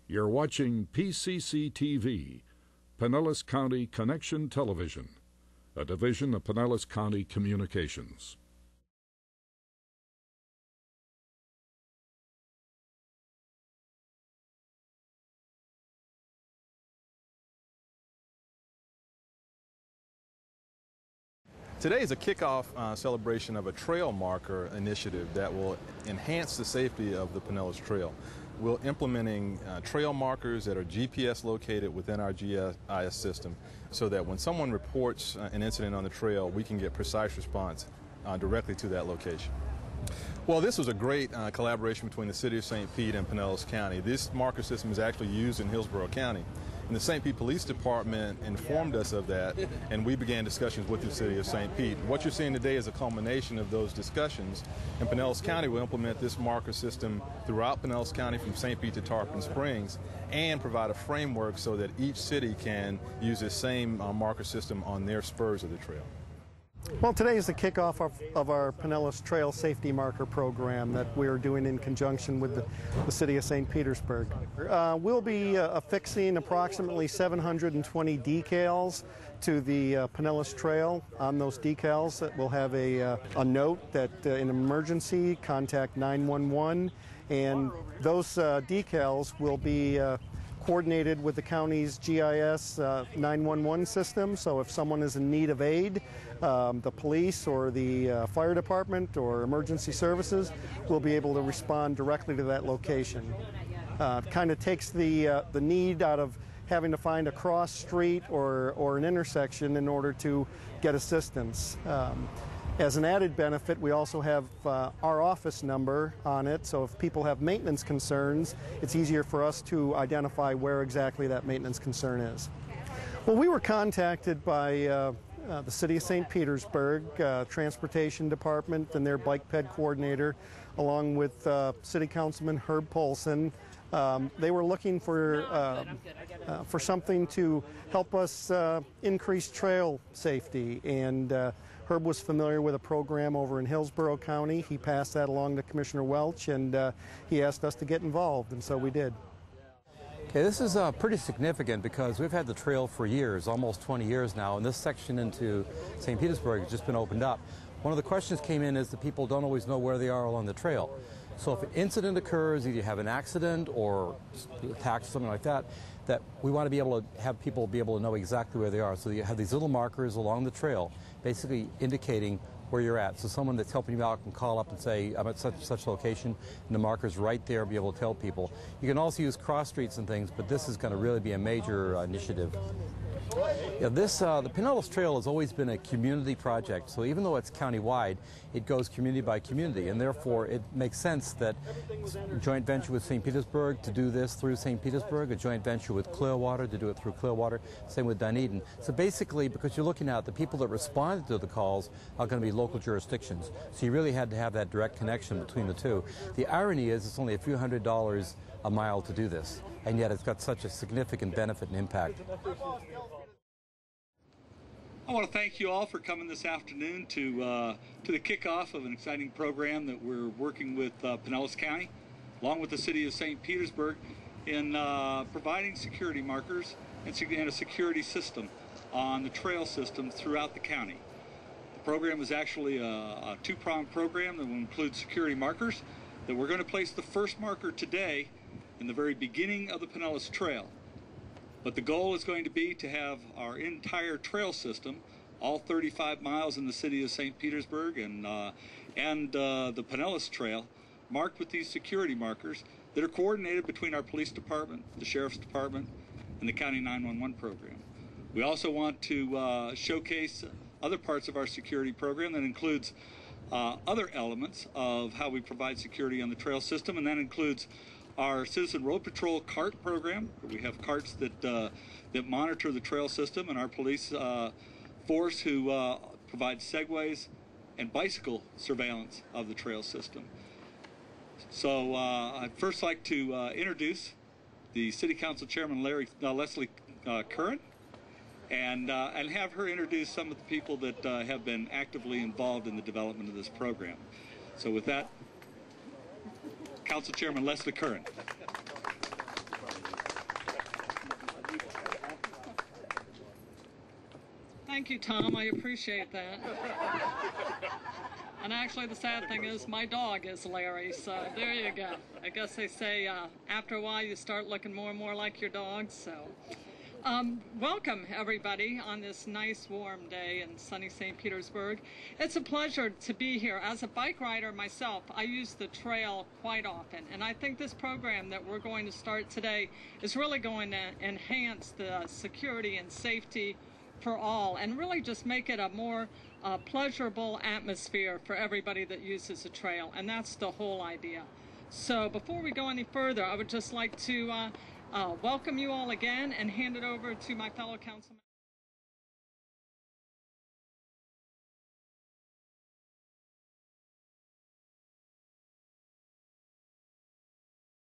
You're watching PCC TV, Pinellas County Connection Television, a division of Pinellas County Communications. Today is a kickoff celebration of a trail marker initiative that will enhance the safety of the Pinellas Trail. We're implementing trail markers that are GPS located within our GIS system so that when someone reports an incident on the trail, we can get precise response directly to that location. Well, this was a great collaboration between the City of St. Pete and Pinellas County. This marker system is actually used in Hillsborough County. And the St. Pete Police Department informed us of that, and we began discussions with the City of St. Pete. What you're seeing today is a culmination of those discussions. And Pinellas County will implement this marker system throughout Pinellas County from St. Pete to Tarpon Springs and provide a framework so that each city can use this same marker system on their spurs of the trail. Well, today is the kickoff of our Pinellas Trail Safety Marker program that we're doing in conjunction with the City of St. Petersburg. We'll be affixing approximately 720 decals to the Pinellas Trail. On those decals, we'll have a note that in emergency, contact 911, and those decals will be coordinated with the county's GIS 911 system. So if someone is in need of aid, the police or the fire department or emergency services will be able to respond directly to that location. It kind of takes the need out of having to find a cross street or an intersection in order to get assistance. As an added benefit, we also have our office number on it, so if people have maintenance concerns, it's easier for us to identify where exactly that maintenance concern is. Well, we were contacted by the City of St. Petersburg, Transportation Department and their bike ped coordinator, along with City Councilman Herb Polson. They were looking for something to help us increase trail safety, and Herb was familiar with a program over in Hillsborough County. He passed that along to Commissioner Welch, and he asked us to get involved, and so we did. Okay, this is pretty significant because we've had the trail for years, almost 20 years now, and this section into St. Petersburg has just been opened up. One of the questions came in is that people don't always know where they are along the trail. So if an incident occurs, either you have an accident or attack or something like that, that we want to be able to have people be able to know exactly where they are. So you have these little markers along the trail, basically indicating where you're at. So someone that's helping you out can call up and say, I'm at such location, and the marker's right there, be able to tell people. You can also use cross streets and things, but this is going to really be a major initiative. Yeah, the Pinellas Trail has always been a community project, so even though it's county-wide, it goes community by community, and therefore it makes sense that a joint venture with St. Petersburg to do this through St. Petersburg, a joint venture with Clearwater to do it through Clearwater, same with Dunedin. So basically, because you're looking at the people that responded to the calls are going to be local jurisdictions, so you really had to have that direct connection between the two. The irony is it's only a few $100s a mile to do this, and yet it's got such a significant benefit and impact. I want to thank you all for coming this afternoon to the kickoff of an exciting program that we're working with Pinellas County, along with the City of St. Petersburg, in providing security markers and a security system on the trail system throughout the county. The program is actually a two-pronged program that will include security markers, that we're going to place the first marker today in the very beginning of the Pinellas Trail. But the goal is going to be to have our entire trail system, all 35 miles in the City of St. Petersburg and the Pinellas Trail, marked with these security markers that are coordinated between our police department, the sheriff's department, and the county 911 program. We also want to showcase other parts of our security program that includes other elements of how we provide security on the trail system, and that includes our Citizen Road Patrol cart program, where we have carts that monitor the trail system, and our police force who provide segways and bicycle surveillance of the trail system. So I'd first like to introduce the City Council Chairman Leslie Curran, and have her introduce some of the people that have been actively involved in the development of this program. So with that, Council Chairman Leslie Curran. Thank you, Tom. I appreciate that. And actually, the sad thing is my dog is Larry, so there you go. I guess they say after a while you start looking more and more like your dog, so. Welcome, everybody, on this nice, warm day in sunny St. Petersburg. It's a pleasure to be here. As a bike rider myself, I use the trail quite often, and I think this program that we're going to start today is really going to enhance the security and safety for all, and really just make it a more pleasurable atmosphere for everybody that uses the trail, and that's the whole idea. So before we go any further, I would just like to welcome you all again and hand it over to my fellow councilman.